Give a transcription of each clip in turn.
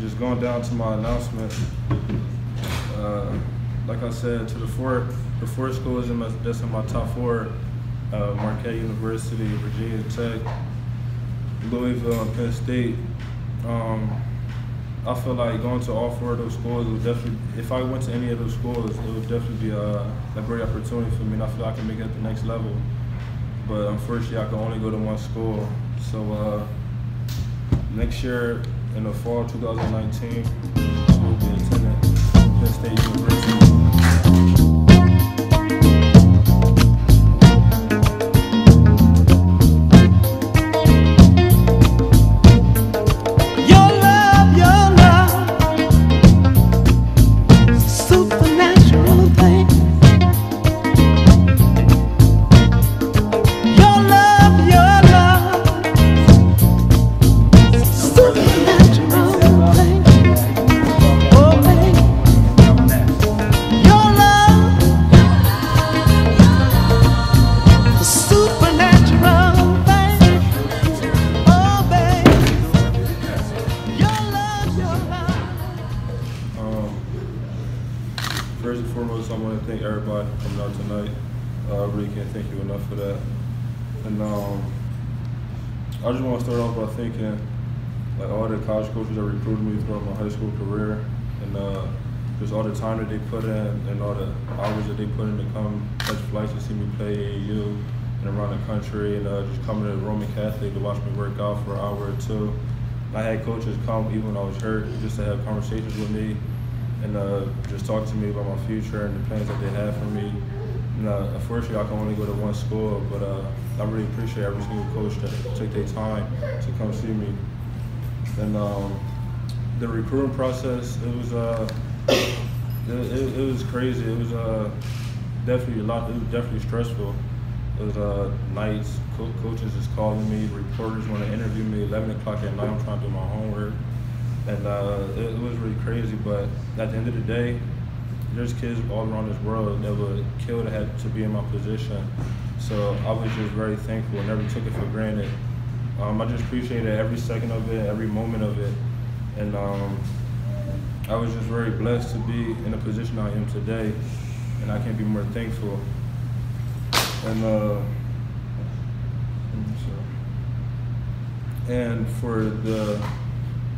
just going down to my announcement. Like I said, to the four schools that's in my top four: Marquette University, Virginia Tech, Louisville, and Penn State. I feel like going to all four of those schools would definitely, if I went to any of those schools, it would definitely be a great opportunity for me, and I feel like I can make it at the next level. But unfortunately, I can only go to one school. So next year, in the fall 2019, we'll be attending Penn State University. First and foremost, I want to thank everybody for coming out tonight. I really can't thank you enough for that. And I just want to start off by thanking like all the college coaches that recruited me throughout my high school career, and just all the time that they put in and all the hours that they put in to come catch flights to see me play AAU and around the country, and just coming to Roman Catholic to watch me work out for an hour or two. I had coaches come even when I was hurt just to have conversations with me and just talk to me about my future and the plans that they have for me. And unfortunately, I can only go to one school, but I really appreciate every single coach that took their time to come see me. And the recruiting process, it was crazy. It was definitely a lot. It was definitely stressful. It was nights, coaches is calling me, reporters want to interview me 11 o'clock at night. I'm trying to do my homework. And it was really crazy, but at the end of the day, there's kids all around this world that would kill to have to be in my position. So I was just very thankful and never took it for granted. I just appreciated every second of it, every moment of it. And I was just very blessed to be in the position I am today, and I can't be more thankful. And for the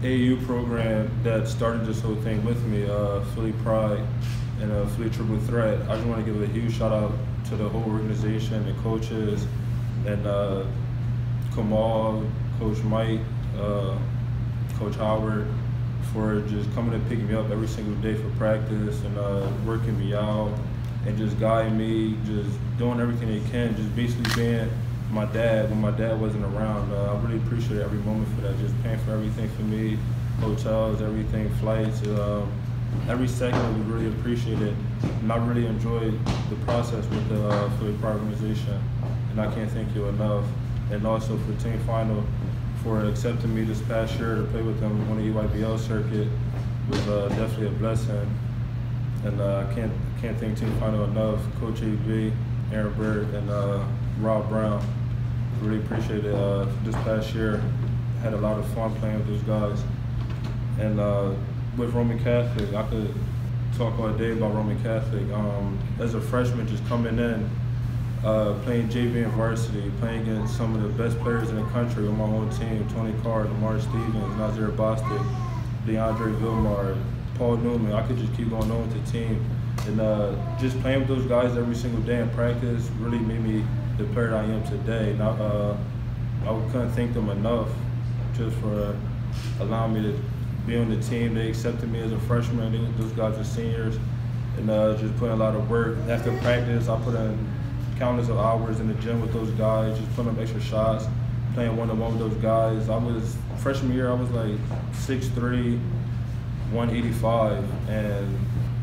AAU program that started this whole thing with me, Philly Pride and Philly Triple Threat, I just want to give a huge shout out to the whole organization, the coaches, and Kamal, Coach Mike, Coach Howard, for just coming and picking me up every single day for practice and working me out and just guiding me, just doing everything they can, just basically being my dad when my dad wasn't around. I really appreciate every moment for that, just paying for everything for me, hotels, everything, flights, every second we really appreciate it. And I really enjoyed the process with the Philly Pride organization, and I can't thank you enough. And also for Team Final for accepting me this past year to play with them on the EYBL circuit was definitely a blessing. And I can't thank Team Final enough. Coach A.B., Aaron Bird, and Rob Brown. Really appreciate it. This past year, had a lot of fun playing with those guys. And with Roman Catholic, I could talk all day about Roman Catholic. As a freshman, just coming in, playing JV and varsity, playing against some of the best players in the country on my own team: Tony Carr, Lamar Stevens, Nazir Bostic, DeAndre Vilmar, Paul Newman. I could just keep going on with the team. And just playing with those guys every single day in practice really made me the player that I am today. And I couldn't thank them enough just for allowing me to be on the team. They accepted me as a freshman. Those guys are seniors, and just putting a lot of work. After practice, I put in countless of hours in the gym with those guys, just putting up extra shots, playing one-on-one with those guys. Freshman year, I was like 6'3", 185, and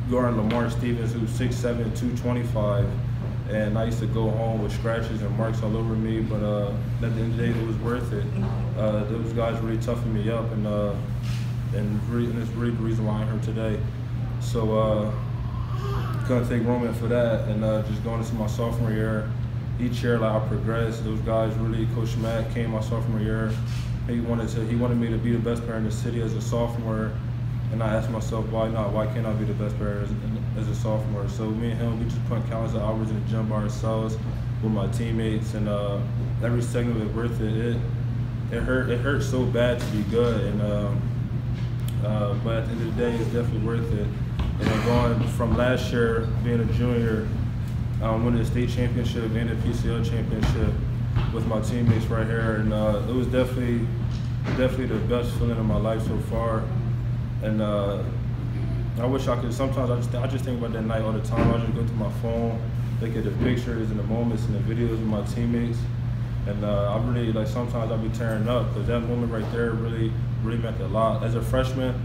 guarding Lamar Stevens, who's 6'7", 225. And I used to go home with scratches and marks all over me, but at the end of the day, it was worth it. Those guys really toughened me up, and it's really the reason why I'm here today. So couldn't thank Roman for that, and just going into my sophomore year, each year like I progressed. Those guys really, Coach Matt came my sophomore year. He wanted me to be the best player in the city as a sophomore, And I asked myself, why not? Why can't I be the best player as a sophomore? So me and him, we just put countless of hours in the gym by ourselves with my teammates, and every second of it worth it. It hurt so bad to be good, and but at the end of the day, it's definitely worth it. And then going from last year, being a junior, winning the state championship and the PCL championship with my teammates right here, and it was definitely the best feeling of my life so far. And I wish I could. Sometimes I just think about that night all the time. I just go through my phone, look at the pictures and the moments and the videos of my teammates, and I really, like, sometimes I'll be tearing up because that moment right there really meant a lot. As a freshman,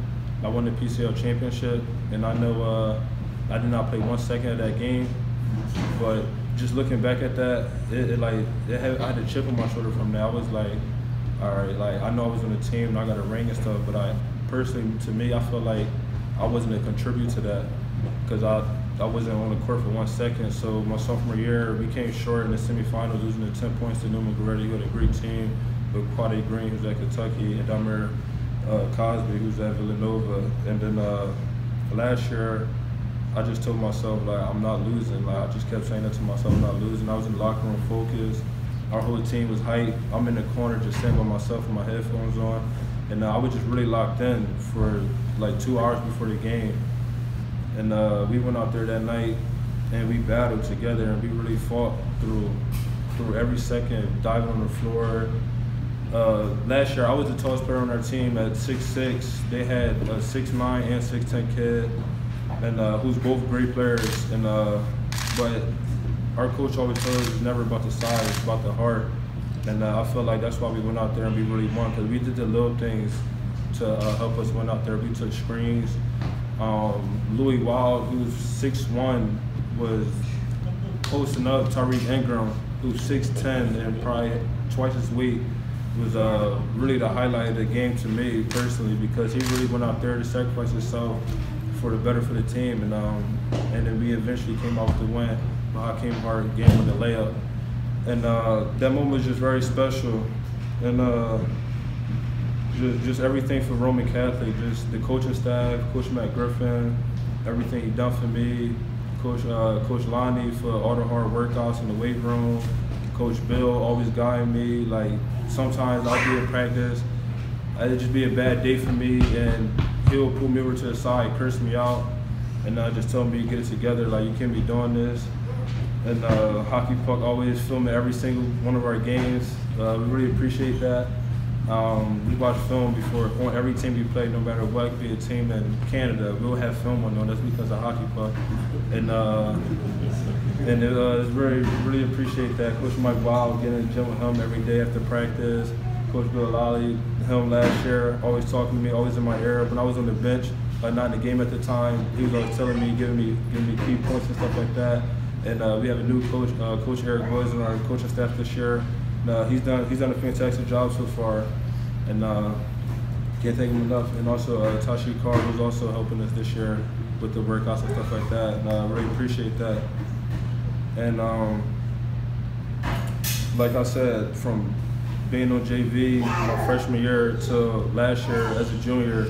I won the PCL championship, and I know I did not play 1 second of that game, but just looking back at that, I had a chip on my shoulder from that. I was like, all right, like, I know I was on the team and I got a ring and stuff, but personally, to me, I felt like I wasn't a contribute to that because I wasn't on the court for 1 second. So my sophomore year, we came short in the semifinals, losing the 10 points to Newman Goretti, who had a great team with Quade Green, who's at Kentucky, and Damir Cosby, who's at Villanova. And then last year, I just told myself, like, I'm not losing. Like, I just kept saying that to myself, I'm not losing. I was in the locker room focused. Our whole team was hyped. I'm in the corner just sitting by myself with my headphones on. And I was just really locked in for like 2 hours before the game. And we went out there that night and we battled together, and we really fought through every second, diving on the floor. Last year, I was the tallest player on our team at 6'6". They had a 6'9" and 6'10" kid, and who's both great players. And but our coach always told us it's never about the size, it's about the heart. And I feel like that's why we went out there and we really won, because we did the little things to help us win out there. We took screens. Louis Wild, who's 6'1", was posting up Tariq Ingram, who's 6'10" and probably twice his weight, was really the highlight of the game to me personally, because he really went out there to sacrifice himself for the better for the team. And then we eventually came out with the win. Hakeem Hart game with the layup. And that moment was just very special. And just everything for Roman Catholic, just the coaching staff, Coach Matt Griffin, everything he done for me, Coach Lundy for all the hard workouts in the weight room, Coach Bill always guiding me. Like, sometimes I'll be at practice, it'd just be a bad day for me, and he'll pull me over to the side, curse me out, and just tell me to get it together, like, you can't be doing this. And Hockey Puck always filming every single one of our games. We really appreciate that. We watch film before on every team we play, no matter what, be a team in Canada, we'll have film on. That's because of Hockey Puck. And it's really appreciate that. Coach Mike Wild, getting in the gym with him every day after practice. Coach Bill Lally, him last year, always talking to me, always in my ear. When I was on the bench, like not in the game at the time, he was always telling me, giving me key points and stuff like that. And we have a new coach, Coach Eric Boys, on our coaching staff this year. He's done a fantastic job so far, and can't thank him enough. And also Tashi Carr, who's also helping us this year with the workouts and stuff like that. And I really appreciate that. And like I said, from being on JV my freshman year to last year as a junior,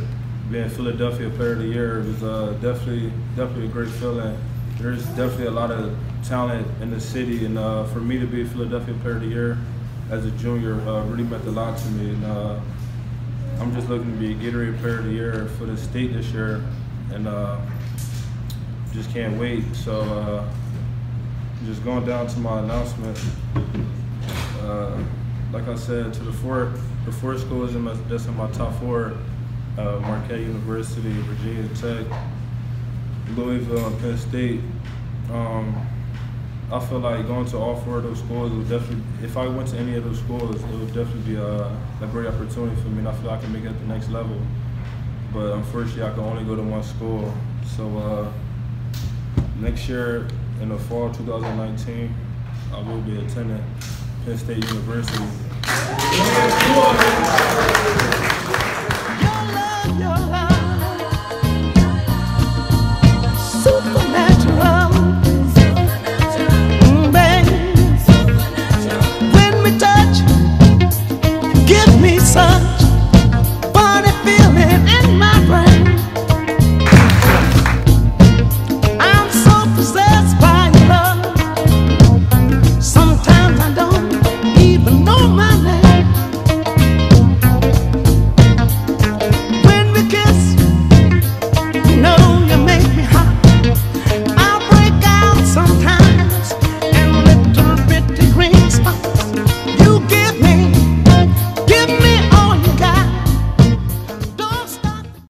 being Philadelphia Player of the Year, it was definitely a great feeling. There's definitely a lot of talent in the city, and for me to be a Philadelphia Player of the Year as a junior really meant a lot to me. And I'm just looking to be a Gatorade Player of the Year for the state this year, and just can't wait. So just going down to my announcement. Like I said, to the four schools that's in my top four: Marquette University, Virginia Tech, Louisville, and Penn State. I feel like going to all four of those schools would definitely, if I went to any of those schools, it would definitely be a great opportunity for me, and I feel like I can make it at the next level. But unfortunately, I can only go to one school. So next year, in the fall 2019, I will be attending Penn State University.